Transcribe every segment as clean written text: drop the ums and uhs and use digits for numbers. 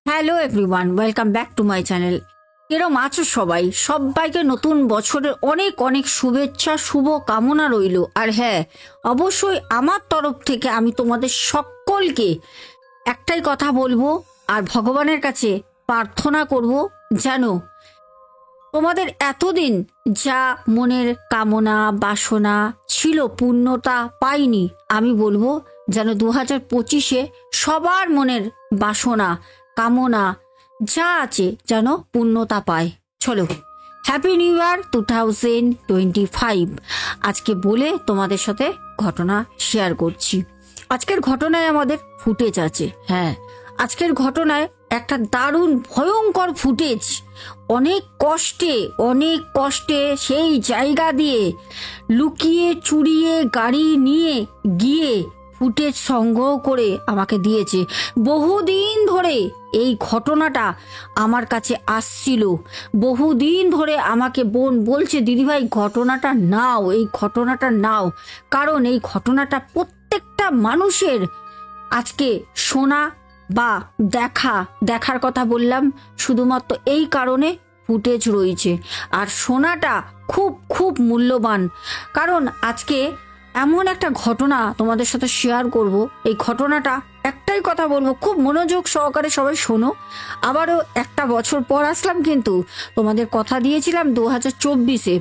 Hello everyone, welcome back to my channel. এরম আছো সবাই? সবাইকে নতুন বছরের অনেক অনেক শুভেচ্ছা, শুভ কামনা রইল। আর হ্যাঁ, অবশ্যই আমার তরফ থেকে আমি তোমাদের সকলকে একটাই কথা বলবো আর ভগবানের কাছে প্রার্থনা করব, জানো তোমাদের এতদিন যা মনের কামনা বাসনা ছিল পূর্ণতা পাইনি, আমি বলবো যেন 2025-এ সবার মনের বাসনা কামনা যা আছে যেন পূর্ণতা পায়। চলো, হ্যাপি নিউ ইয়ার 2025 আজকে বলে তোমাদের সাথে ঘটনা শেয়ার করছি। আজকের ঘটনায় আমাদের ফুটেজ আছে। হ্যাঁ, আজকের ঘটনায় একটা দারুণ ভয়ঙ্কর ফুটেজ। অনেক কষ্টে সেই জায়গা দিয়ে লুকিয়ে চুরিয়ে গাড়ি নিয়ে গিয়ে ফুটেজ সংগ্রহ করে আমাকে দিয়েছে। বহুদিন ধরে এই ঘটনাটা আমার কাছে আসছিল, বহুদিন ধরে আমাকে বোন বলছে দিদিভাই ঘটনাটা নাও, এই ঘটনাটা নাও, কারণ এই ঘটনাটা প্রত্যেকটা মানুষের আজকে শোনা বা দেখার কথা বললাম শুধুমাত্র এই কারণে ফুটেজ রয়েছে। আর শোনাটা খুব খুব মূল্যবান, কারণ আজকে এমন একটা ঘটনা তোমাদের সাথে শেয়ার করব। এই ঘটনাটা একটাই কথা বলবো, খুব মনোযোগ সহকারে সবাই শোনো। আবারও একটা বছর পর আসলাম, কিন্তু তোমাদের কথা দিয়েছিলাম 2024-এ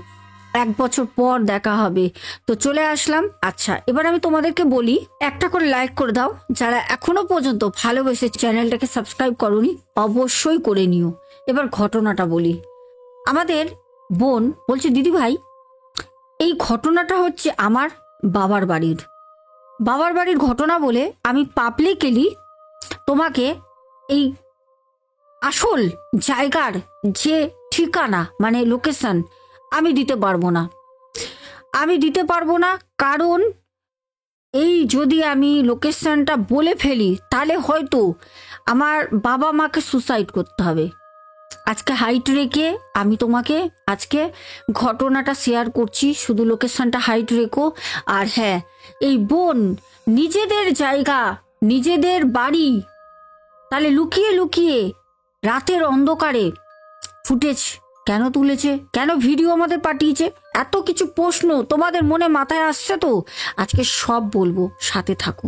এক বছর পর দেখা হবে, তো চলে আসলাম। আচ্ছা, এবার আমি তোমাদেরকে বলি, একটা করে লাইক করে দাও। যারা এখনো পর্যন্ত ভালোবেসে চ্যানেলটাকে সাবস্ক্রাইব করোনি অবশ্যই করে নিও। এবার ঘটনাটা বলি। আমাদের বোন বলছে দিদিভাই এই ঘটনাটা হচ্ছে আমার বাবার বাড়ির ঘটনা বলে আমি পাবলিকলি তোমাকে এই আসল জায়গার যে ঠিকানা মানে লোকেশন আমি দিতে পারবো না, কারণ এই যদি আমি লোকেশনটা বলে ফেলি তাহলে হয়তো আমার বাবা মাকে সুসাইড করতে হবে। আজকে হাইট রেখে আমি তোমাকে আজকে ঘটনাটা শেয়ার করছি, শুধু লোকেশনটা হাইট রেখো। আর হ্যাঁ, এই বোন নিজেদের জায়গা নিজেদের বাড়ি তাহলে লুকিয়ে লুকিয়ে রাতের অন্ধকারে ফুটেজ কেন তুলেছে, কেন ভিডিও আমাদের পাঠিয়েছে, এত কিছু প্রশ্ন তোমাদের মনে মাথায় আসছে, তো আজকে সব বলবো, সাথে থাকো।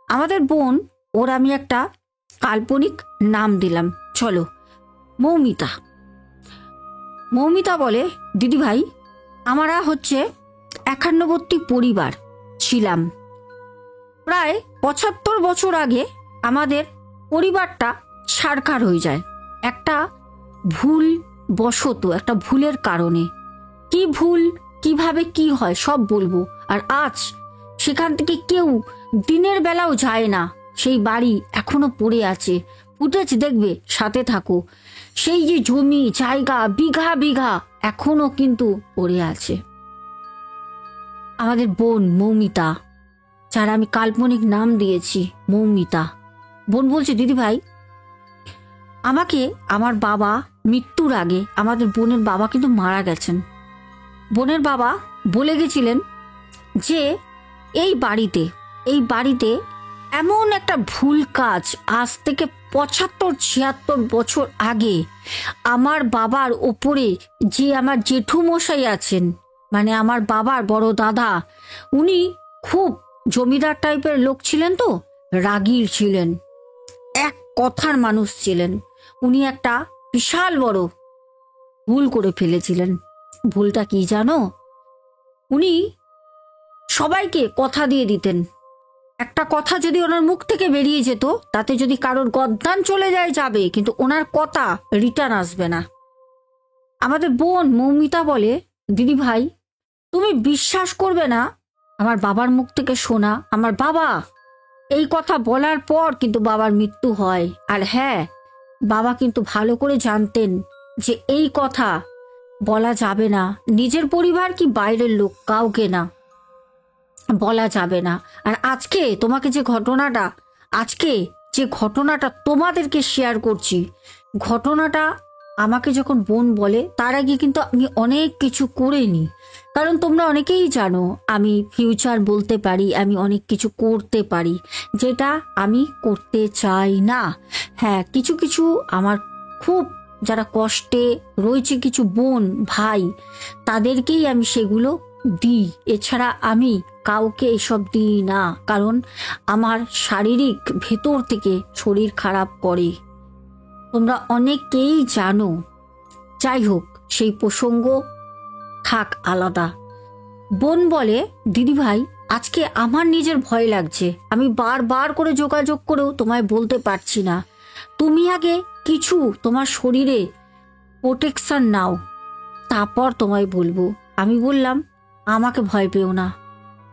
আমাদের বোন, ওর আমি একটা কাল্পনিক নাম দিলাম, চলো মৌমিতা বলে দিদিভাই আমরা হচ্ছে 91 পরিবার ছিলাম। প্রায় 75 বছর আগে আমাদের পরিবারটা ছারখার হয়ে যায় একটা ভুল বশত, একটা ভুলের কারণে। কি ভুল, কিভাবে কি হয় সব বলবো। আর আজ সেখান থেকে কেউ দিনের বেলাও যায় না, সেই বাড়ি এখনো পড়ে আছে। ফুটেজ দেখবে, সাথে থাকো। সেই যে জমি জায়গা বিঘা বিঘা এখনো কিন্তু পড়ে আছে। আমাদের বোন মৌমিতা, যার আমি কাল্পনিক নাম দিয়েছি মৌমিতা, বোন বলছে দিদিভাই আমাকে আমার বাবা মৃত্যুর আগে, আমাদের বোনের বাবা কিন্তু মারা গেছেন, বোনের বাবা বলে গেছিলেন যে এই বাড়িতে এমন একটা ভুল কাজ আজ থেকে 75-76 বছর আগে আমার বাবার ওপরে যে আমার জেঠুমশাই আছেন, মানে আমার বাবার বড় দাদা, উনি খুব জমিদার টাইপের লোক ছিলেন, তো রাগী ছিলেন, এক কথার মানুষ ছিলেন। উনি একটা বিশাল বড় ভুল করে ফেলেছিলেন। ভুলটা কি জানো? উনি সবাইকে কথা দিয়ে দিতেন, একটা কথা যদি ওনার মুখ থেকে বেরিয়ে যেত তাতে যদি কারোর গদ্দান চলে যায় যাবে, কিন্তু ওনার কথা রিটার্ন আসবে না। আমাদের বোন মৌমিতা বলে দিদি ভাই তুমি বিশ্বাস করবে না, আমার বাবার মুখ থেকে শোনা, আমার বাবা এই কথা বলার পর কিন্তু বাবার মৃত্যু হয়। আর হ্যাঁ, বাবা কিন্তু ভালো করে জানতেন যে এই কথা বলা যাবে না, নিজের পরিবার কি বাইরের লোক কাউকে না বলা যাবে না। আর আজকে যে ঘটনাটা তোমাদেরকে শেয়ার করছি, ঘটনাটা আমাকে যখন বোন বলে তার আগে কিন্তু আমি অনেক কিছু করে নিই, কারণ তোমরা অনেকেই জানো আমি ফিউচার বলতে পারি, আমি অনেক কিছু করতে পারি যেটা আমি করতে চাই না। হ্যাঁ, কিছু কিছু আমার খুব যারা কষ্টে রয়েছে কিছু বোন ভাই, তাদেরকেই আমি সেগুলো দিই, এছাড়া আমি কাউকে এসব দিই না, কারণ আমার শারীরিক ভেতর থেকে শরীর খারাপ করে, তোমরা অনেকেই জানো। যাই হোক, সেই প্রসঙ্গ থাক আলাদা। বোন বলে, দিদিভাই আজকে আমার নিজের ভয় লাগছে, আমি বারবার করে যোগাযোগ করেও তোমায় বলতে পারছি না, তুমি আগে কিছু তোমার শরীরে প্রোটেকশন নাও, তারপর তোমায় বলবো। আমি বললাম, আমাকে ভয় পেও না,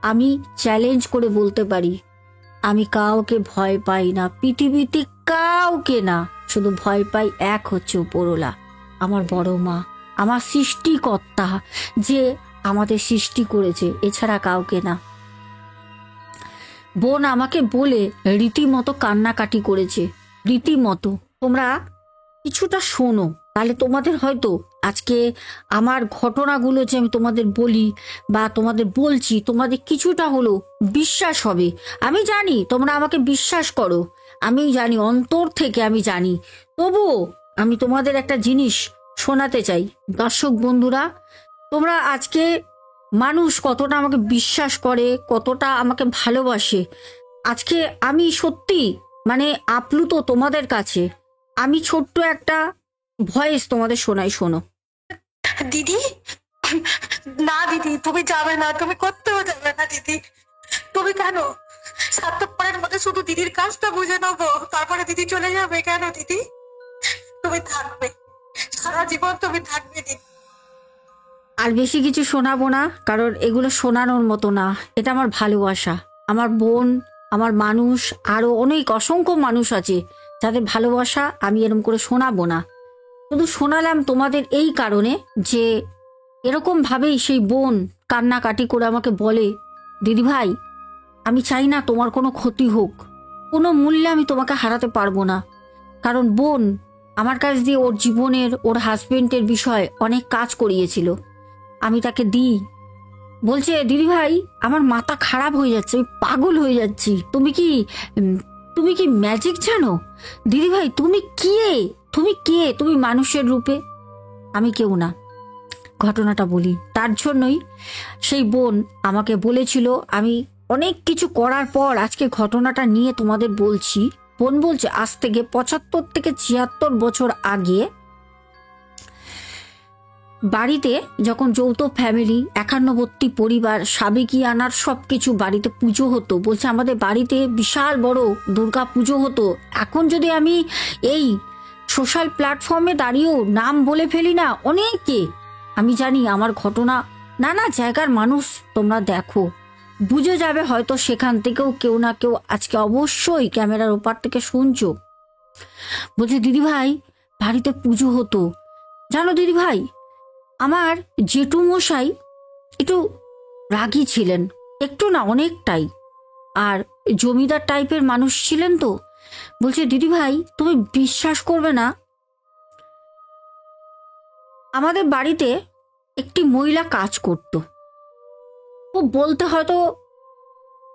আমি চ্যালেঞ্জ করে বলতে পারি আমি কাউকে ভয় পাই না, পৃথিবীতে কাউকে না, শুধু ভয় পাই এক হচ্ছে উপরওয়ালা, আমার বড় মা, আমার সৃষ্টিকর্তা যে আমাদের সৃষ্টি করেছে, এছাড়া কাউকে না। বোন আমাকে বলে রীতিমতো কান্নাকাটি করেছে, রীতিমতো। তোমরা কিছুটা শোনো, তাহলে তোমাদের হয়তো আজকে আমার ঘটনাগুলো যে আমি তোমাদের বলি বা তোমাদের বলছি, তোমাদের কিছুটা হলো বিশ্বাস হবে। আমি জানি তোমরা আমাকে বিশ্বাস করো, আমি জানি, অন্তর থেকে আমি জানি, তবুও আমি তোমাদের একটা জিনিস শোনাতে চাই। দর্শক বন্ধুরা, তোমরা আজকে মানুষ কতটা আমাকে বিশ্বাস করে, কতটা আমাকে ভালোবাসে, আজকে আমি সত্যি মানে আপ্লুত তোমাদের কাছে। আমি ছোট্ট একটা ভয়েস তোমাদের শোনাই, শোনো। দিদি, না দিদি, তুমি যাবে না, তুমি করতেও যাবে না দিদি। তুমি কেন স্বার্থপরের মধ্যে শুধু দিদির কাজটা বুঝে নেবো, তারপরে দিদি চলে যাবে কেন? দিদি তুমি থাকবে, সারা জীবন তুমি থাকবে দিদি। আর বেশি কিছু শোনাবো না, কারণ এগুলো শোনানোর মতো না, এটা আমার ভালোবাসা, আমার বোন, আমার মানুষ, আরো অনেক অসংখ্য মানুষ আছে যাদের ভালোবাসা আমি এরকম করে শোনাবো না। শুধু শোনালাম তোমাদের এই কারণে যে এরকম ভাবেই সেই বোন কান্নাকাটি করে আমাকে বলে, দিদিভাই আমি চাই না তোমার কোনো ক্ষতি হোক, কোনো মূল্যে আমি তোমাকে হারাতে পারবো না, কারণ বোন আমার কাছ দিয়ে ওর জীবনের, ওর হাজবেন্ডের বিষয়ে অনেক কাজ করিয়েছিল, আমি তাকে দিই। বলছে, দিদিভাই আমার মাথা খারাপ হয়ে যাচ্ছে, আমি পাগল হয়ে যাচ্ছি, তুমি কি ম্যাজিক জানো? দিদিভাই তুমি কে, তুমি কে, তুমি মানুষের রূপে? আমি কেউ না। ঘটনাটা বলি, তার জন্যই সেই বোন আমাকে বলেছিল, আমি অনেক কিছু করার পর আজকে ঘটনাটা নিয়ে তোমাদের বলছি। বোন বলছে আজ থেকে 75 থেকে 76 বছর আগে বাড়িতে যখন যৌথ ফ্যামিলি, 51 পরিবার, সাবেকিয়ানার সবকিছু বাড়িতে পুজো হতো, বলছে আমাদের বাড়িতে বিশাল বড় দুর্গা পুজো হতো। এখন যদি আমি এই সোশ্যাল প্ল্যাটফর্মে দাঁড়িয়েও নাম বলে ফেলি না অনেকে, আমি জানি আমার ঘটনা নানা জায়গার মানুষ তোমরা দেখো, বুঝে যাবে হয়তো, সেখান থেকেও কেউ না কেউ আজকে অবশ্যই ক্যামেরার ওপার থেকে শুনছো। বলছে দিদিভাই বাড়িতে পুজো হতো, জানো দিদিভাই আমার জেঠু মশাই একটু রাগী ছিলেন, একটু না অনেকটাই, আর জমিদার টাইপের মানুষ ছিলেন তো। বলছে দিদিভাই তুমি বিশ্বাস করবে না, আমাদের বাড়িতে একটি মহিলা কাজ করত, ও বলতে হয়তো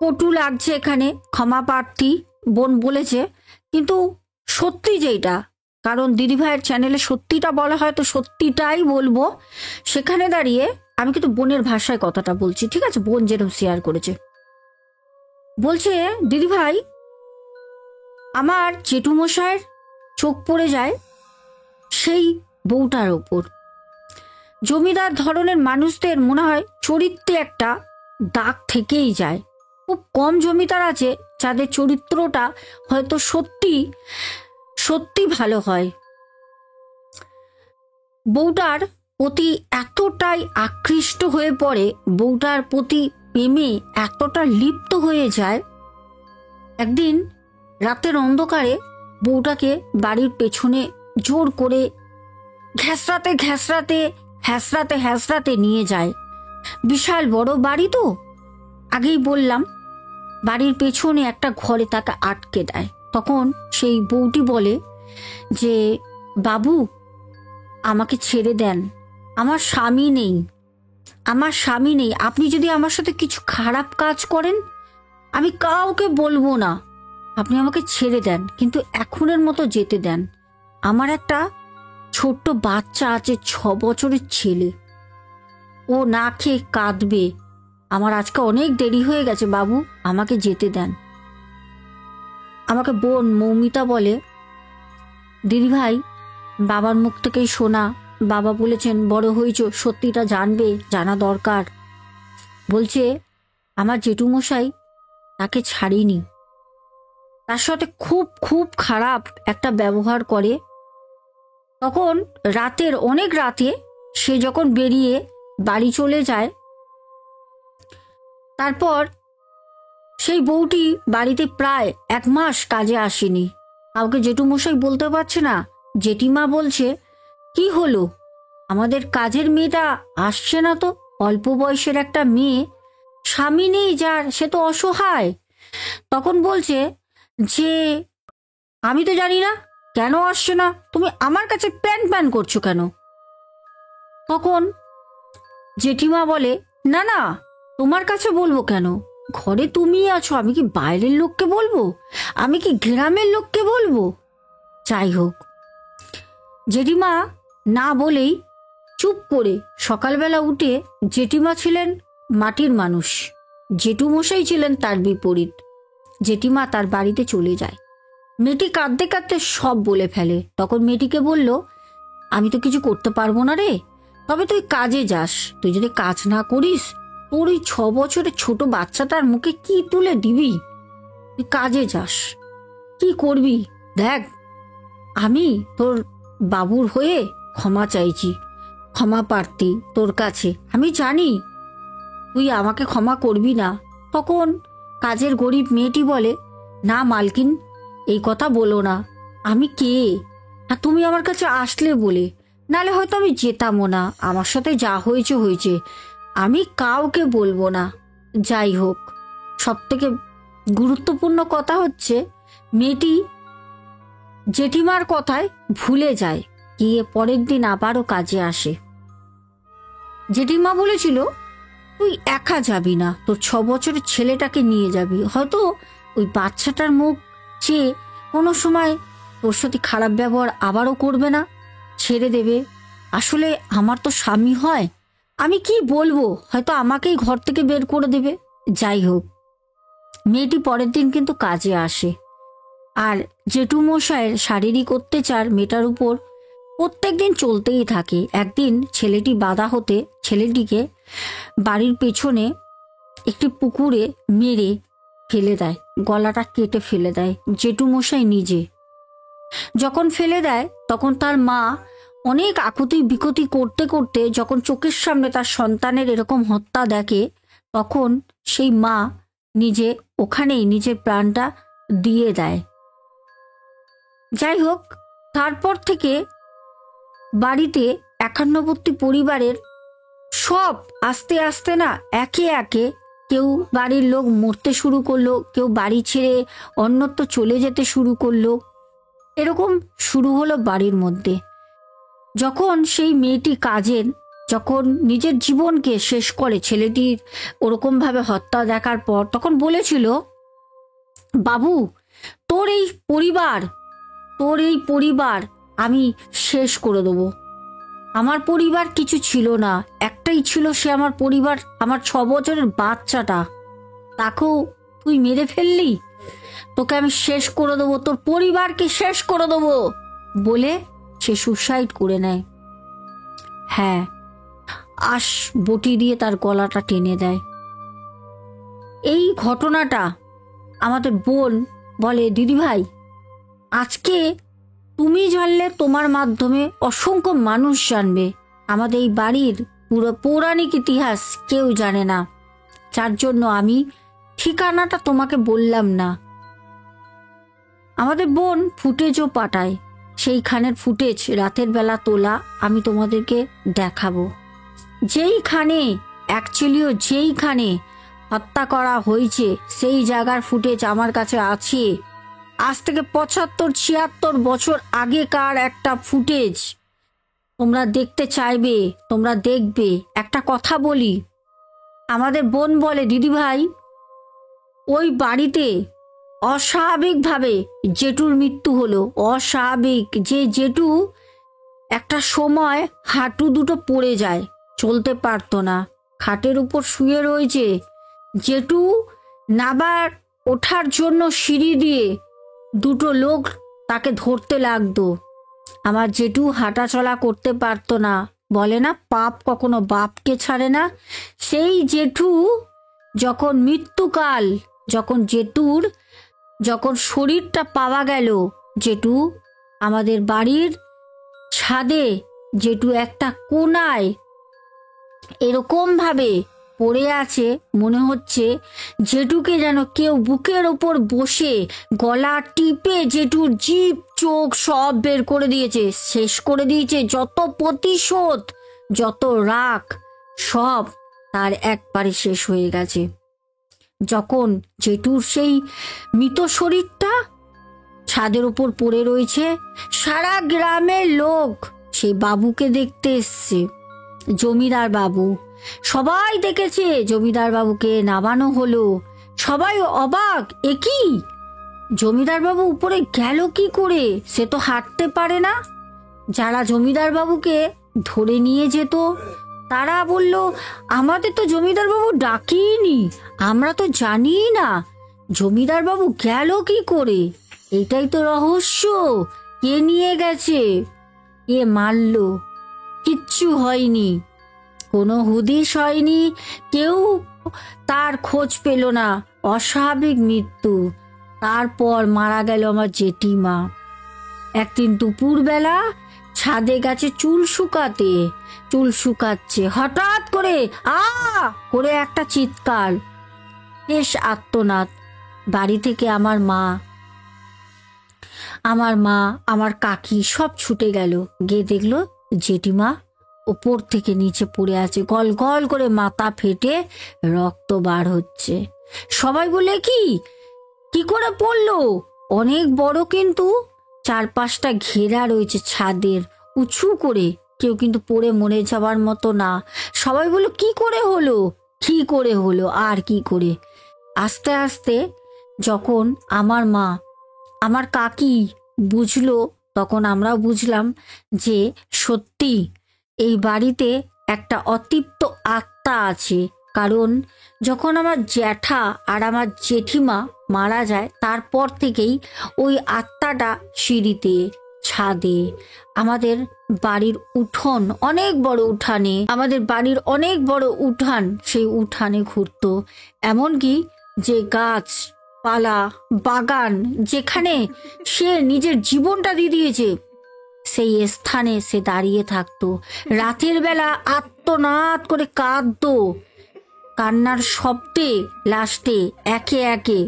কটু লাগছে এখানে, ক্ষমা প্রার্থী বোন বলেছে, কিন্তু সত্যি যেটা, কারণ দিদিভাইয়ের চ্যানেলে সত্যিটা বলা হয় তো সত্যিটাই বলবো, সেখানে দাঁড়িয়ে আমি কিন্তু বোনের ভাষায় কথাটা বলছি, ঠিক আছে? বোন যেরকম শেয়ার করেছে, বলছে দিদিভাই আমার জেঠুমশাইয়ের চোখ পড়ে যায় সেই বউটার ওপর। জমিদার ধরনের মানুষদের মনে হয় চরিত্রে একটা দাগ থেকেই যায়, খুব কম জমিদার আছে যাদের চরিত্রটা হয়তো সত্যি সত্যি ভালো হয়। বউটার প্রতি এতটাই আকৃষ্ট হয়ে পড়ে, বউটার প্রতি প্রেমে এতটা লিপ্ত হয়ে যায়, একদিন রাতের অন্ধকারে বউটাকে বাড়ির পেছনে জোর করে ঘ্যাসরাতে ঘ্যাসরাতে হ্যাসরাতে হ্যাসরাতে নিয়ে যায়। বিশাল বড় বাড়ি তো, আগেই বললাম, বাড়ির পেছনে একটা ঘরে তাকে আটকে দেয়। তখন সেই বউটি বলে যে বাবু আমাকে ছেড়ে দেন, আমার স্বামী নেই, আমার স্বামী নেই। আপনি যদি আমার সাথে কিছু খারাপ কাজ করেন আমি কাউকে বলবো না, আপনি আমাকে ছেড়ে দেন, কিন্তু এখনের মতো যেতে দেন। আমার একটা ছোট্ট বাচ্চা আছে, 6 বছরের ছেলে, ও না খেয়ে কাঁদবে। আমার আজকে অনেক দেরি হয়ে গেছে বাবু, আমাকে যেতে দেন। আমাকে বোন মৌমিতা বলে, দিদিভাই বাবার মুখ থেকেই শোনা, বাবা বলেছেন বড় হয়েছ, সত্যিটা জানবে, জানা দরকার। বলছে আমার জেঠুমশাই তাকে ছাড়িনি, তার সাথে খুব খুব খারাপ একটা ব্যবহার করে। তখন রাতের অনেক রাতে সে যখন বেরিয়ে বাড়ি চলে যায়, তারপর সেই বউটি বাড়িতে প্রায় 1 মাস কাজে আসেনি। কাউকে জেঠুমশাই বলতে পারছে না। জেঠিমা বলছে, কি হলো, আমাদের কাজের মেয়েটা আসছে না তো, অল্প বয়সের একটা মেয়ে, স্বামী নেই যার, সে তো অসহায়। তখন বলছে যে আমি তো জানি না কেন আসছে না, তুমি আমার কাছে প্যান প্যান করছো কেন? তখন জেঠিমা বলে, না না, তোমার কাছে বলবো কেন, ঘরে তুমি আছো, আমি কি বাইরের লোককে বলবো, আমি কি গ্রামের লোককে বলবো? যাই হোক, জেঠিমা না বলেই চুপ করে সকালবেলা উঠে, জেঠিমা ছিলেন মাটির মানুষ, জেঠুমশাই ছিলেন তার বিপরীত। জেঠিমা তার বাড়িতে চলে যায়। মেয়েটি কাঁদতে কাঁদতে সব বলে ফেলে। তখন মেয়েটিকে বলল, আমি তো কিছু করতে পারবো না রে, তবে তুই কাজে যাস, তুই যদি কাজ না করিস তোর ওই 6 বছরের ছোট বাচ্চাটার মুখে কি তুলে দিবি? তুই কাজে যাস, কি করবি দেখ, আমি তোর বাবুর হয়ে ক্ষমা চাইছি, ক্ষমা প্রার্থী তোর কাছে, আমি জানি তুই আমাকে ক্ষমা করবি না। তখন কাজের গরিব মেয়েটি বলে, না মালকিন, এই কথা বলো না, আমি কে, আর তুমি আমার কাছে আসলে বলে, নালে হয়তো আমি যেতামও না, আমার সাথে যা হয়েছে হয়েছে, আমি কাউকে বলবো না। যাই হোক, সব থেকে গুরুত্বপূর্ণ কথা হচ্ছে, মেয়েটি জেঠিমার কথায় ভুলে যায়, গিয়ে পরের দিন আবারও কাজে আসে। জেঠিমা বলেছিল, তুই একা যাবি না, তোর 6 বছরের ছেলেটাকে নিয়ে যাবি, হয়তো ওই বাচ্চাটার মুখ চেয়ে কোনো সময় তোর সাথে খারাপ ব্যবহার আবারও করবে না, ছেড়ে দেবে। আসলে আমার তো স্বামী হয়, আমি কি বলবো, হয়তো আমাকেই ঘর থেকে বের করে দেবে। যাই হোক, মেয়েটি পরের দিন কিন্তু কাজে আসে। আর জেঠুমশাইয়ের শারীরিক অত্যাচার মেয়েটার উপর প্রত্যেকদিন চলতেই থাকে। একদিন ছেলেটি বাধা হতে ছেলেটিকে বাড়ির পেছনে একটি পুকুরে মেরে ফেলে দেয়, গলাটা কেটে ফেলে দেয় জেঠুমশাই নিজে। যখন ফেলে দেয় তখন তার মা অনেক আকুতি বিকুতি করতে করতে যখন চোখের সামনে তার সন্তানের এরকম হত্যা দেখে, তখন সেই মা নিজে ওখানেই নিজের প্রাণটা দিয়ে দেয়। যাই হোক, তারপর থেকে বাড়িতে একান্নবর্তী পরিবারের সব আস্তে আস্তে না একে একে কেউ বাড়ির লোক মরতে শুরু করলো, কেউ বাড়ি ছেড়ে অন্যত্র চলে যেতে শুরু করলো। এরকম শুরু হলো বাড়ির মধ্যে। যখন সেই মেয়েটি কাজের যখন নিজের জীবনকে শেষ করে ছেলেটির ওরকমভাবে হত্যা দেখার পর, তখন বলেছিল, বাবু তোর এই পরিবার আমি শেষ করে দেবো। আমার পরিবার কিছু ছিল না, একটাই ছিল, সে আমার পরিবার, আমার 6 বছরের বাচ্চাটা, তাকেও তুই মেরে ফেললি, তোকে আমি শেষ করে দেবো, তোর পরিবারকে শেষ করে দেবো বলে সে সুসাইড করে নেয়। হ্যাঁ, আশ বটি দিয়ে তার গলাটা টেনে দেয়। এই ঘটনাটা আমাদের বোন বলে, দিদিভাই আজকে তুমি জানলে তোমার মাধ্যমে অসংখ্য মানুষ জানবে, আমাদের এই বাড়ির পুরো পৌরাণিক ইতিহাস কেউ জানে না, যার জন্য আমি ঠিকানাটা তোমাকে বললাম না। আমাদের বোন ফুটেজও পাঠায়, সেইখানের ফুটেজ রাতের বেলা তোলা আমি তোমাদেরকে দেখাবো। যেইখানে হত্যা করা হয়েছে সেই জায়গার ফুটেজ আমার কাছে আছে। আজ থেকে 75-76 বছর আগেকার একটা ফুটেজ, তোমরা দেখতে চাইবে, তোমরা দেখবে। একটা কথা বলি, আমাদের বোন বলে দিদিভাই, ওই বাড়িতে অস্বাভাবিকভাবে জেঠুর মৃত্যু হলো। অস্বাভাবিক, যে জেঠু একটা সময় হাঁটু দুটো পড়ে যায়, চলতে পারতো না, খাটের উপর শুয়ে রয়েছে। জেঠু নাবার ওঠার জন্য সিঁড়ি দিয়ে দুটো লোক তাকে ধরতে লাগতো। আমার জেঠু হাঁটাচলা করতে পারতো না। বলে না, পাপ কখনো বাপকে ছাড়ে না। সেই জেঠু যখন মৃত্যুকাল, যখন জেঠুর যখন শরীরটা পাওয়া গেল, জেঠু আমাদের বাড়ির ছাদে, জেঠু একটা কোনায় এরকম ভাবে পড়ে আছে, মনে হচ্ছে জেঠুকে যেন কেউ বুকের ওপর বসে গলা টিপে জেঠুর জিভ চোখ সব বের করে দিয়েছে, শেষ করে দিয়েছে। যত প্রতিশোধ, যত রাগ, সব তার একবারে শেষ হয়ে গেছে। যখন জেঠুর সেই মৃত শরীরটা ছাদের উপর পড়ে রয়েছে, সারা গ্রামের লোক সেই বাবুকে দেখতে এসছে। জমিদার বাবু, সবাই দেখেছে জমিদার বাবুকে নামানো হলো। সবাই অবাক, এ কি, জমিদার বাবু উপরে গেল কি করে? সে তো হাঁটতে পারে না। যারা জমিদার বাবুকে ধরে নিয়ে যেত তারা বলল, আমাদের তো জমিদার বাবু ডাকিনি, আমরা তো জানি না জমিদার বাবু গেল কি করে। এটাই তো রহস্য, কে নিয়ে গেছে, কে মারল, কিচ্ছু হয়নি, কোনো হুদিস হয়নি, কেউ তার খোঁজ পেল না। অস্বাভাবিক মৃত্যু। তারপর মারা গেল আমার জেঠিমা। একদিন দুপুরবেলা ছাদে গেছে চুল শুকাতে, চুল শুকাচ্ছে, হঠাৎ করে আ করে একটা চিৎকার, বেশ আর্তনাদ। বাড়ি থেকে আমার মা, আমার কাকি সব ছুটে গেল, গিয়ে দেখলো জেঠিমা ওপর থেকে নিচে পড়ে আছে, গল গল করে মাথা ফেটে রক্ত বার হচ্ছে। সবাই বলে, কি করে পড়লো? অনেক বড়, কিন্তু চারপাশটা ঘেরা রয়েছে ছাদের উঁচু করে, কেউ কিন্তু পড়ে মরে যাবার মতো না। সবাই বলল, কি করে হলো, কি করে হলো, আর কি করে? আস্তে আস্তে যখন আমার মা, আমার কাকি বুঝলো, তখন আমরাও বুঝলাম যে সত্যি এই বাড়িতে একটা অতৃপ্ত আত্মা আছে। কারণ যখন আমার জ্যাঠা আর আমার জেঠিমা মারা যায়, তারপর থেকেই ওই আত্মাটা সিঁড়িতে, ছাদে, আমাদের বাড়ির উঠোন, অনেক বড় উঠানে, আমাদের বাড়ির অনেক বড় উঠান, সেই উঠানে ঘুরতো। এমনকি যে গাছ পালা, বাগান, যেখানে সে নিজের জীবনটা দিয়ে দিয়েছে, সেই স্থানে সে দাঁড়িয়ে থাকতো। রাতের বেলা আর্তনাদ করে কাঁদতো। কান্নার শব্দে লাস্টে একে একে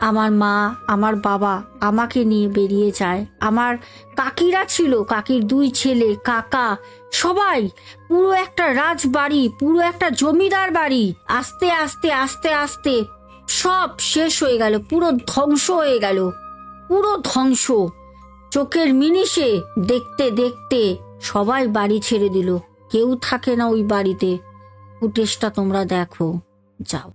আমার মা, আমার বাবা আমাকে নিয়ে বেরিয়ে যায়। আমার কাকিরা ছিল, কাকির দুই ছেলে, কাকা, সবাই, পুরো একটা রাজবাড়ি, পুরো একটা জমিদার বাড়ি আস্তে আস্তে আস্তে আস্তে সব শেষ হয়ে গেল, পুরো ধ্বংস হয়ে গেল, পুরো ধ্বংস। চোখের মিনিশে দেখতে দেখতে সবাই বাড়ি ছেড়ে দিল, কেউ থাকে না ওই বাড়িতে। ফুটেজটা তোমরা দেখো, যাও।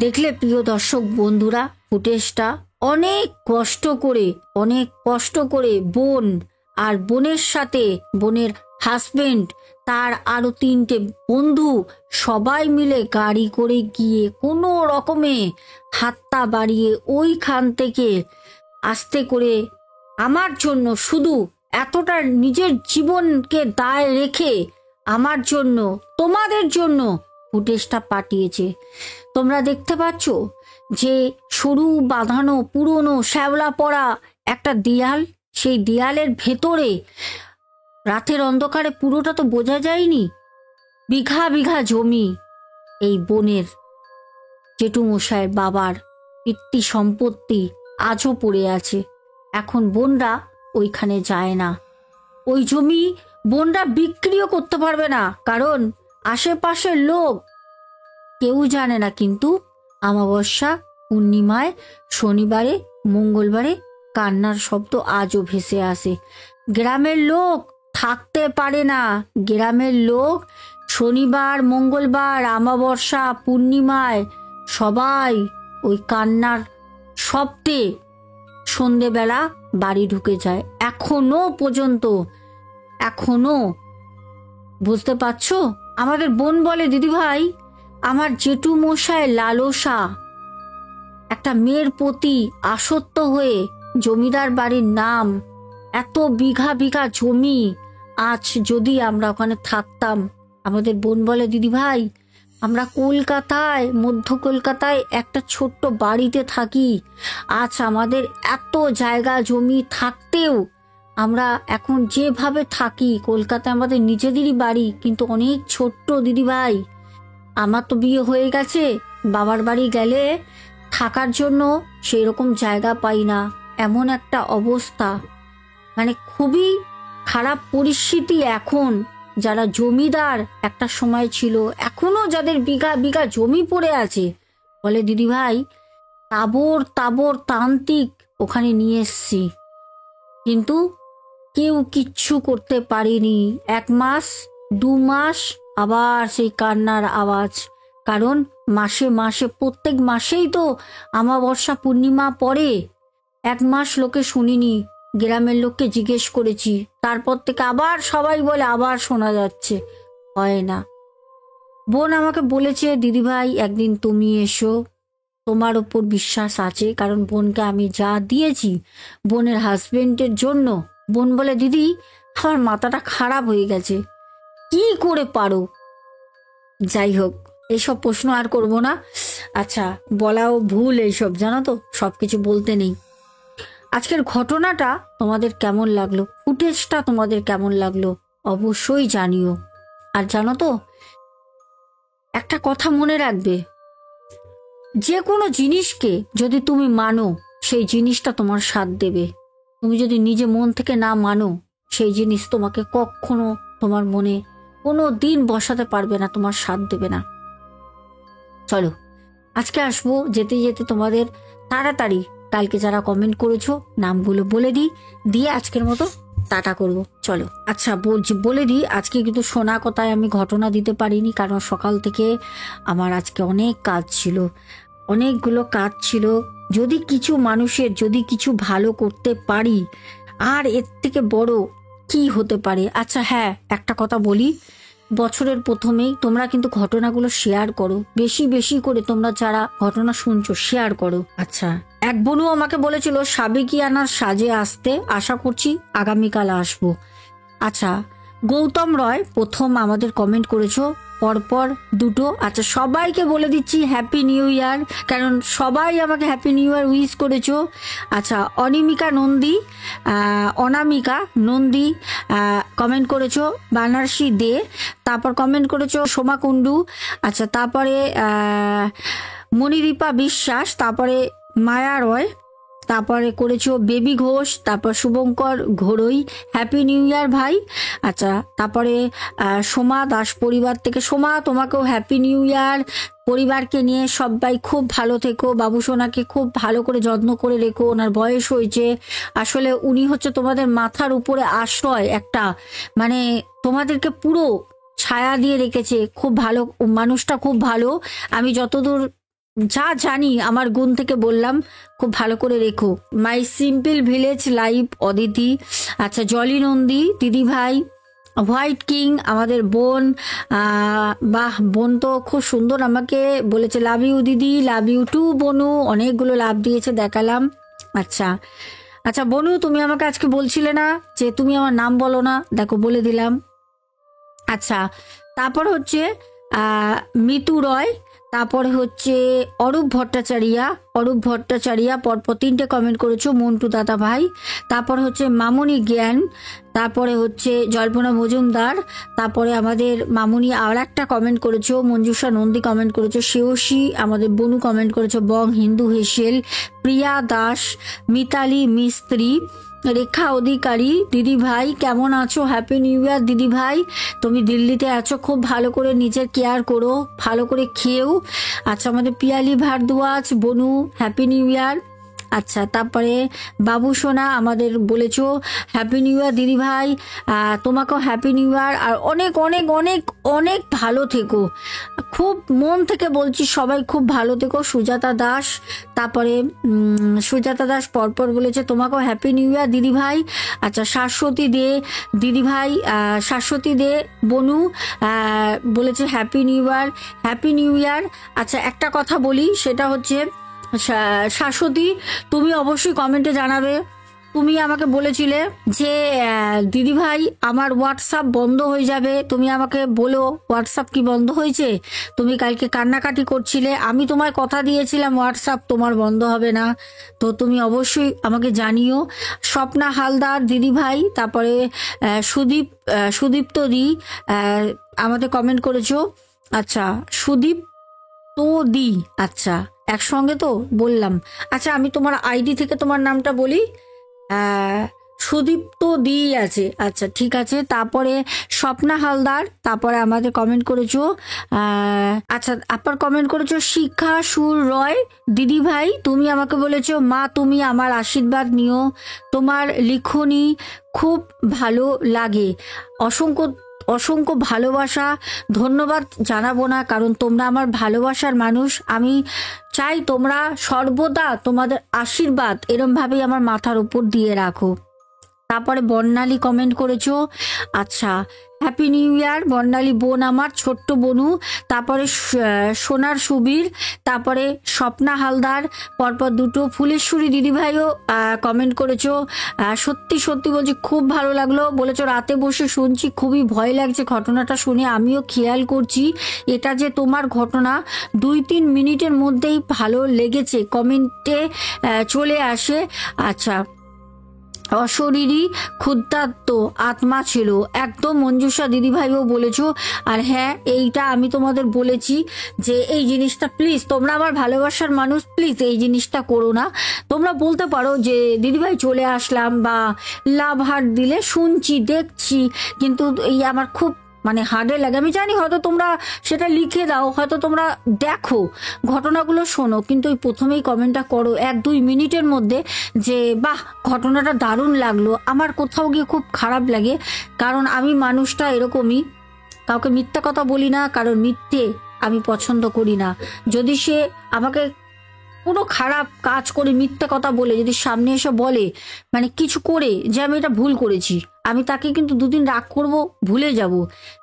দেখলে প্রিয় দর্শক বন্ধুরা, ফুটেজটা অনেক কষ্ট করে বোন আর বোনের সাথে বোনের হাজবেন্ড, তার আরো 3টে বন্ধু, সবাই মিলে গাড়ি করে গিয়ে কোনো রকমে হাতটা বাড়িয়ে ওইখান থেকে আস্তে করে আমার জন্য, শুধু এতটা নিজের জীবনকে দায় রেখে আমার জন্য, তোমাদের জন্য ফুটেজটা পাঠিয়েছে। তোমরা দেখতে পাচ্ছ যে সরু বাঁধানো পুরনো শ্যাওলা পড়া একটা দেয়াল, সেই দেয়ালের ভেতরে রাতের অন্ধকারে পুরোটা তো বোঝা যায়নি। বিঘা বিঘা জমি এই বোনের, জেঠুমশাইয়ের বাবার পিতৃ সম্পত্তি আজও পড়ে আছে। এখন বোনরা ওইখানে যায় না। ওই জমি বোনরা বিক্রিও করতে পারবে না, কারণ আশেপাশের লোক কেউ জানে না। কিন্তু অমাবস্যা, পূর্ণিমায়, শনিবারে, মঙ্গলবারে কান্নার শব্দ আজও ভেসে আসে। গ্রামের লোক থাকতে পারে না। গ্রামের লোক শনিবার, মঙ্গলবার, অমাবস্যা, পূর্ণিমায় সবাই ওই কান্নার শব্দে সন্ধেবেলা বাড়ি ঢুকে যায়। এখনো পর্যন্ত, এখনো। বুঝতে পারছো? আমাদের বোন বলে, দিদিভাই, আমার জেঠু মশাইয়ের লালসা, একটা মেয়ের প্রতি আসক্ত হয়ে জমিদার বাড়ির নাম, এত বিঘা বিঘা জমি, আজ যদি আমরা ওখানে থাকতাম। আমাদের বোন বলে, দিদিভাই, আমরা কলকাতায়, মধ্য কলকাতায় একটা ছোট্ট বাড়িতে থাকি। আজ আমাদের এত জায়গা জমি থাকতেও আমরা এখন যেভাবে থাকি, কলকাতায় আমাদের নিজেদেরই বাড়ি, কিন্তু অনেক ছোট্ট দিদিভাই। আমার তো বিয়ে হয়ে গেছে, বাবার বাড়ি গেলে থাকার জন্য সেই রকম জায়গা পাই না, এমন একটা অবস্থা। মানে খুবই খারাপ পরিস্থিতি এখন। যারা জমিদার একটা সময় ছিল, এখনো যাদের বিঘা বিঘা জমি পড়ে আছে, বলে, দিদিভাই, তাবর তাবর তান্ত্রিক ওখানে নিয়ে এসছি, কিন্তু কেউ কিচ্ছু করতে পারেনি। 1 মাস 2 মাস আবার সেই কান্নার আওয়াজ। কারণ মাসে মাসে, প্রত্যেক মাসেই তো অমাবস্যা পূর্ণিমা পড়ে। 1 মাস লোকে শুনিনি, গ্রামের লোককে জিজ্ঞেস করেছি, তারপর থেকে আবার সবাই বলে আবার শোনা যাচ্ছে, হয় না। বোন আমাকে বলেছে, দিদিভাই, একদিন তুমি এসো, তোমার ওপর বিশ্বাস আছে, কারণ বোনকে আমি যা দিয়েছি বোনের হাজবেন্ডের জন্য। বোন বলে, দিদি, আমার মাথাটা খারাপ হয়ে গেছে, কি করে পারো? যাই হোক, এইসব প্রশ্ন আর করব না। আচ্ছা, বলাও ভুল এইসব, জানো তো, সব কিছু বলতে নেই। আজকের ঘটনাটা তোমাদের কেমন লাগলো, ফুটেজটা তোমাদের কেমন লাগলো অবশ্যই জানিও। আর জানো তো, একটা কথা মনে রাখবে, যে কোনো জিনিসকে যদি তুমি মানো, সেই জিনিসটা তোমার সাথ দেবে। তুমি যদি নিজে মন থেকে না মানো, সেই জিনিস তোমাকে কখনো তোমার মনে কোনো দিন বসাতে পারবে না, তোমার সাথ দেবে না। চলো, আজকে আসবো, যেতে যেতে তোমাদের তাড়াতাড়ি কালকে যারা কমেন্ট করেছো নামগুলো বলে দিই, দিয়ে আজকের মতো টাটা করব। চলো, আচ্ছা বলছি, বলে দিই, আজকে কিন্তু শোনা কথায় আমি ঘটনা দিতে পারিনি, কারণ সকাল থেকে আমার আজকে অনেক কাজ ছিল, অনেকগুলো কাজ ছিল। যদি কিছু মানুষের, যদি কিছু ভালো করতে পারি, আর এর থেকে বড় কি হতে পারে। আচ্ছা হ্যাঁ, একটা কথা বলি, বছরের প্রথমেই তোমরা কিন্তু ঘটনাগুলো শেয়ার করো, বেশি বেশি করে তোমরা যারা ঘটনা শুনছো শেয়ার করো। আচ্ছা, এক বোনও আমাকে বলেছিল সাবেকিয়ানার সাজে আসতে, আশা করছি আগামীকাল আসবো। আচ্ছা, গৌতম রয় প্রথম আমাদের কমেন্ট করেছো, পরপর দুটো। আচ্ছা, সবাইকে বলে দিচ্ছি হ্যাপি নিউ ইয়ার, কারণ সবাই আমাকে হ্যাপি নিউ ইয়ার উইশ করেছো। আচ্ছা, অনিমিকা নন্দী, অনামিকা নন্দী কমেন্ট করেছো, বানারসি দে, তারপর কমেন্ট করেছো সোমা কুণ্ডু। আচ্ছা, তারপরে মণিদীপা বিশ্বাস, তারপরে মায়া রয়, তারপরে করেছো বেবি ঘোষ, তারপর শুভঙ্কর ঘোড়ই, হ্যাপি নিউ ইয়ার ভাই। আচ্ছা, তারপরে সোমা দাস পরিবার থেকে, সোমা তোমাকেও হ্যাপি নিউ ইয়ার। পরিবারকে নিয়ে সবাই খুব ভালো থেকো, বাবু সোনাকে খুব ভালো করে যত্ন করে রেখো, ওনার বয়স হয়েছে, আসলে উনি হচ্ছে তোমাদের মাথার উপরে আশ্রয় একটা, মানে তোমাদেরকে পুরো ছায়া দিয়ে রেখেছে, খুব ভালো মানুষটা, খুব ভালো। আমি যতদূর যা জানি আমার গুণ থেকে বললাম, খুব ভালো করে রেখো। মাই সিম্পল ভিলেজ লাইফ অদিতি। আচ্ছা, জলি নন্দী দিদি ভাই, হোয়াইট কিং আমাদের বোন, বাহ, বোন তো খুব সুন্দর আমাকে বলেছে, লাভ ইউ দিদি, লাভ ইউ টু বনু, অনেকগুলো লাভ দিয়েছে, দেখালাম। আচ্ছা আচ্ছা বনু, তুমি আমাকে আজকে বলছিলে না যে তুমি আমার নাম বলো না, দেখো বলে দিলাম। আচ্ছা, তারপর হচ্ছে মিতু রয়, তারপরে হচ্ছে অরূপ ভট্টাচারিয়া পরপর 3টে কমেন্ট করেছো, মন্টু দাদা ভাই। তারপর হচ্ছে মামুনি জ্ঞান, তারপরে হচ্ছে জল্পনা মজুমদার, তারপরে আমাদের মামুনি আর একটা কমেন্ট করেছো, মঞ্জুষা নন্দী কমেন্ট করেছো, শেওসী আমাদের বনু কমেন্ট করেছো, বং হিন্দু হেসেল, প্রিয়া দাস, মিতালি মিস্ত্রি, রেখা অধিকারী। দিদি ভাই কেমন আছো? হ্যাপি নিউ ইয়ার দিদি ভাই। তুমি দিল্লিতে আছো, খুব ভালো করে নিজের কেয়ার করো, ভালো করে খেয়েও। আচ্ছা, আমাদের পিয়ালি ভারদ্বাজ বনু হ্যাপি নিউ ইয়ার। আচ্ছা, তারপরে বাবু সোনা আমাদের বলেছো হ্যাপি নিউ ইয়ার দিদি ভাই, তোমাকেও হ্যাপি নিউ ইয়ার। আর অনেক অনেক অনেক অনেক ভালো থেকো, খুব মন থেকে বলছি, সবাই খুব ভালো থেকো। সুজাতা দাস, তারপরে সুজাতা দাস পরপর বলেছে তোমাকেও হ্যাপি নিউ ইয়ার দিদি ভাই। আচ্ছা, শাশ্বতী দে দিদি ভাই, শাশ্বতী দে বনু বলেছে হ্যাপি নিউ ইয়ার, হ্যাপি নিউ ইয়ার। আচ্ছা, একটা কথা বলি, সেটা হচ্ছে শাশ্বতী, তুমি অবশ্যই কমেন্টে জানাবে। তুমি আমাকে বলেছিলে যে দিদি ভাই আমার হোয়াটসঅ্যাপ বন্ধ হয়ে যাবে, তুমি আমাকে বলো হোয়াটসঅ্যাপ কি বন্ধ হয়েছে। তুমি কালকে কান্নাকাটি করছিলে, আমি তোমায় কথা দিয়েছিলাম হোয়াটসঅ্যাপ তোমার বন্ধ হবে না, তো তুমি অবশ্যই আমাকে জানিও। স্বপ্না হালদার দিদি ভাই, তারপরে সুদীপ্ত দি আমাদের কমেন্ট করেছো। আচ্ছা, সুদীপ তো দি, আচ্ছা একসঙ্গে তো বললাম। আচ্ছা, আমি তোমার আইডি থেকে তোমার নামটা বলি, সুদীপ্ত দি আছে। আচ্ছা ঠিক আছে। তারপরে স্বপ্না হালদার, তারপরে আমাদের কমেন্ট করেছো, আচ্ছা আপার কমেন্ট করেছো শিখা সুর রয় দিদি ভাই, তুমি আমাকে বলেছো মা তুমি আমার আশীর্বাদ নিও, তোমার লিখনি খুব ভালো লাগে, অসংখ্য অসংখ্য ভালোবাসা, ধন্যবাদ জানাবো না, কারণ তোমরা আমার ভালোবাসার মানুষ। আমি চাই তোমরা সর্বদা তোমাদের আশীর্বাদ এরমভাবেই আমার মাথার উপর দিয়ে রাখো। তারপরে বর্ণালী কমেন্ট করেছো, আচ্ছা হ্যাপি নিউ ইয়ার বর্ণালী বোন, আমার ছোট্ট বনু। তারপরে সোনার সুবীর, তারপরে স্বপ্না হালদার, পরপর দুটো ফুলেশ্বরী দিদিভাইও কমেন্ট করেছো। সত্যি সত্যি বলছি খুব ভালো লাগলো, বলেছো রাতে বসে শুনছি, খুবই ভয় লাগছে ঘটনাটা শুনে, আমিও খেয়াল করছি এটা যে তোমার ঘটনা 2-3 মিনিটের মধ্যেই ভালো লেগেছে কমেন্টে চলে আসে। আচ্ছা, অশরীরী ক্ষুদ্রাত্ম আত্মা ছিল একদম, মঞ্জুষা দিদিভাইও বলেছো। আর হ্যাঁ, এইটা আমি তোমাদের বলেছি যে এই জিনিসটা প্লিজ, তোমরা আমার ভালোবাসার মানুষ, প্লিজ এই জিনিসটা করো না। তোমরা বলতে পারো যে দিদিভাই চলে আসলাম বা লাভ হার্ট দিলে শুনছি দেখছি, কিন্তু এই আমার খুব মানে হার্ডে লাগে। আমি জানি হয়তো তোমরা সেটা লিখে দাও, হয়তো তোমরা দেখো ঘটনাগুলো শোনো, কিন্তু ওই প্রথমেই কমেন্টটা করো 1-2 মিনিটের মধ্যে যে বাহ ঘটনাটা দারুণ লাগলো, আমার কোথাও গিয়ে খুব খারাপ লাগে। কারণ আমি মানুষটা এরকমই, কাউকে মিথ্যা কথা বলি না, কারণ মিথ্যে আমি পছন্দ করি না। যদি সে আমাকে কোনো খারাপ কাজ করে মিথ্যা কথা বলে যদি সামনে এসে বলে, মানে কিছু করে যে আমি এটা ভুল করেছি, আমি তাকে কিন্তু 2 দিন রাগ করব, ভুলে যাব।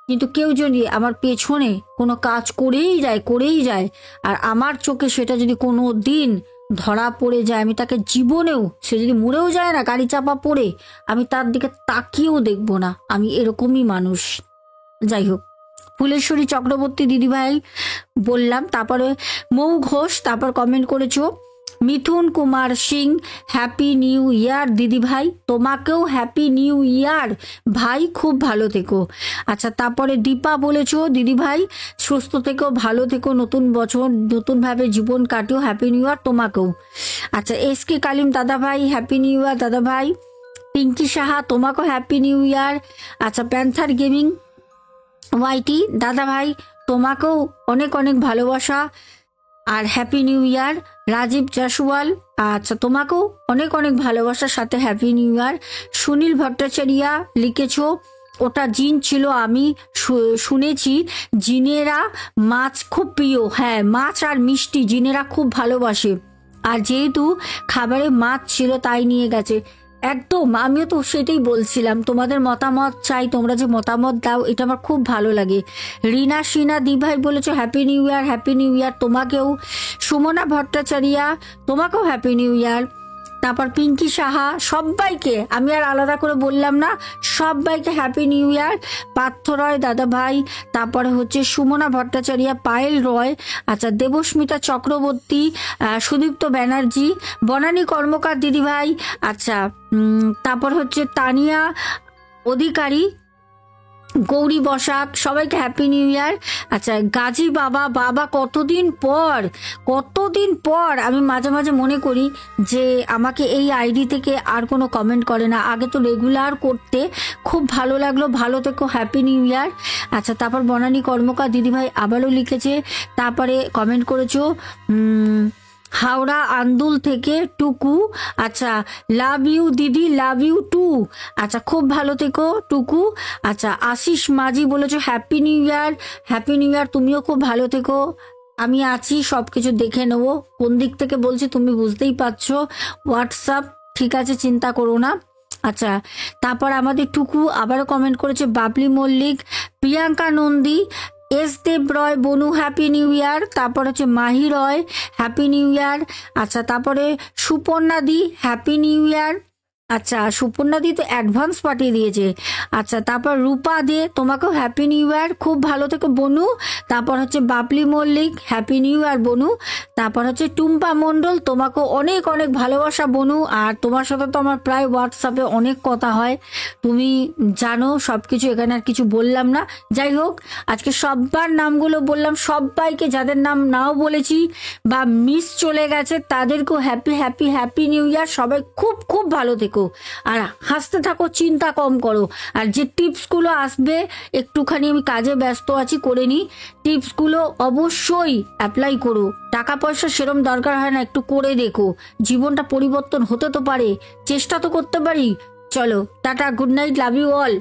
কিন্তু কেউ যদি আমার পেছনে কোনো কাজ করেই যায় আর আমার চোখে সেটা যদি কোনো দিন ধরা পড়ে যায়, আমি তাকে জীবনেও, সে যদি মরেও যায় না গাড়ি চাপা পড়ে, আমি তার দিকে তাকিয়েও দেখব না। আমি এরকমই মানুষ। যাই হোক, ফুলেশ্বরী চক্রবর্তী দিদিভাই বললাম। তারপরে মৌ ঘোষ, তারপর কমেন্ট করেছো Mithun Kumar Singh, happy new year দিদি ভাই, তোমাকেও হ্যাপি নিউ ইয়ার ভাই, খুব ভালো থেকো। আচ্ছা, তারপরে দীপা বলেছো দিদি ভাই সুস্থ থেকো, ভালো থেকো, নতুন বছর নতুনভাবে জীবন কাটিও, হ্যাপি নিউ ইয়ার তোমাকেও। আচ্ছা, SK কালিম দাদা ভাই হ্যাপি নিউ ইয়ার দাদা ভাই। পিঙ্কি সাহা তোমাকেও হ্যাপি নিউ ইয়ার। আচ্ছা, প্যান্থার গেমিং ওয়াইটি দাদা ভাই তোমাকেও অনেক অনেক ভালোবাসা আর happy new year. Rajiv Jaiswal, আচ্ছা তোমাকেও অনেক অনেক ভালোবাসার সাথে happy new year. Sunil Bhattacharya লিখেছো ওটা জিন ছিল, আমি শুনেছি জিনেরা মাছ খুব প্রিয়। হ্যাঁ, মাছ আর মিষ্টি জিনেরা খুব ভালোবাসে, আর যেহেতু খাবারে মাছ ছিল তাই নিয়ে গেছে। একদম, আমিও তো সেটাই বলছিলাম, তোমাদের মতামত চাই, তোমরা যে মতামত দাও এটা আমার খুব ভালো লাগে। রিনা সিনা দিভাই বলেছো হ্যাপি নিউ ইয়ার, হ্যাপি নিউ ইয়ার তোমাকেও। সুমনা ভট্টাচার্যা তোমাকেও হ্যাপি নিউ ইয়ার। তারপর পিঙ্কি সাহা, সবাইকে আমি আর আলাদা করে বললাম না, সবাইকে হ্যাপি নিউ ইয়ার। পার্থ রয় দাদা ভাই, তারপরে হচ্ছে সুমনা ভট্টাচার্য, পায়েল রয়, আচ্ছা দেবস্মিতা চক্রবর্তী, সুদীপ্ত ব্যানার্জি, বনানী কর্মকার দিদিভাই, আচ্ছা তারপর হচ্ছে তানিয়া অধিকারী, গৌরী বসাক, সবাইকে হ্যাপি নিউ ইয়ার। আচ্ছা গাজী বাবা, বাবা কতদিন পর আমি মাঝে মাঝে মনে করি যে আমাকে এই আইডি থেকে আর কোনো কমেন্ট করে না, আগে তো রেগুলার করতে, খুব ভালো লাগলো, ভালো থেকো, হ্যাপি নিউ ইয়ার। আচ্ছা তারপর বনানী কর্মকার দিদিভাই আবারও লিখেছে, তারপরে কমেন্ট করেছো হাওড়া আন্দুল থেকে টুকু, আচ্ছা লাভ ইউ দিদি, লাভ ইউ টু, আচ্ছা খুব ভালো থেকো টুকু। আচ্ছা আশিস মাঝি বলেছো হ্যাপি নিউ ইয়ার, হ্যাপি নিউ ইয়ার, তুমিও খুব ভালো থেকো, আমি আছি, সব কিছু দেখে নেবো, কোন দিক থেকে বলছি তুমি বুঝতেই পারছো, হোয়াটসঅ্যাপ, ঠিক আছে চিন্তা করো না। আচ্ছা তারপর আমাদের টুকু আবারও কমেন্ট করেছে, বাবলি মল্লিক, প্রিয়াঙ্কা নন্দী, এস দেব রয় বনু হ্যাপি নিউ ইয়ার, তারপর হচ্ছে মাহি রয় হ্যাপি নিউ ইয়ার। আচ্ছা তারপরে সুপর্ণা দি হ্যাপি নিউ ইয়ার, আচ্ছা সুপর্ণা দি তো অ্যাডভান্স পাঠিয়ে দিয়েছে। আচ্ছা তারপর রূপা দে, তোমাকেও হ্যাপি নিউ ইয়ার, খুব ভালো থেকো বনু। তারপর হচ্ছে Babli Mallick happy new year বনু। তারপর হচ্ছে টুম্পা মণ্ডল, তোমাকেও অনেক অনেক ভালোবাসা বনু, আর তোমার সাথে তো আমার প্রায় হোয়াটসঅ্যাপে অনেক কথা হয়, তুমি জানো সব কিছু, এখানে আর কিছু বললাম না। যাই হোক আজকে সবার নামগুলো বললাম, সবাইকে যাদের নাম নাও বলেছি বা মিস চলে গেছে তাদেরকেও হ্যাপি হ্যাপি হ্যাপি নিউ ইয়ার। সবাই খুব খুব ভালো থেকো আর হাসতে থাকো, চিন্তা কম করো, আর যে টিপসগুলো আসবে একটুখানি আমি কাজে ব্যস্ত আছি, করে নি, টিপসগুলো অবশ্যই অ্যাপ্লাই করো, টাকা পয়সা সেরম দরকার হয় না, একটু করে দেখো, জীবনটা পরিবর্তন হতে তো পারে, চেষ্টা তো করতে পারি। চলো টাটা, good night, love you all.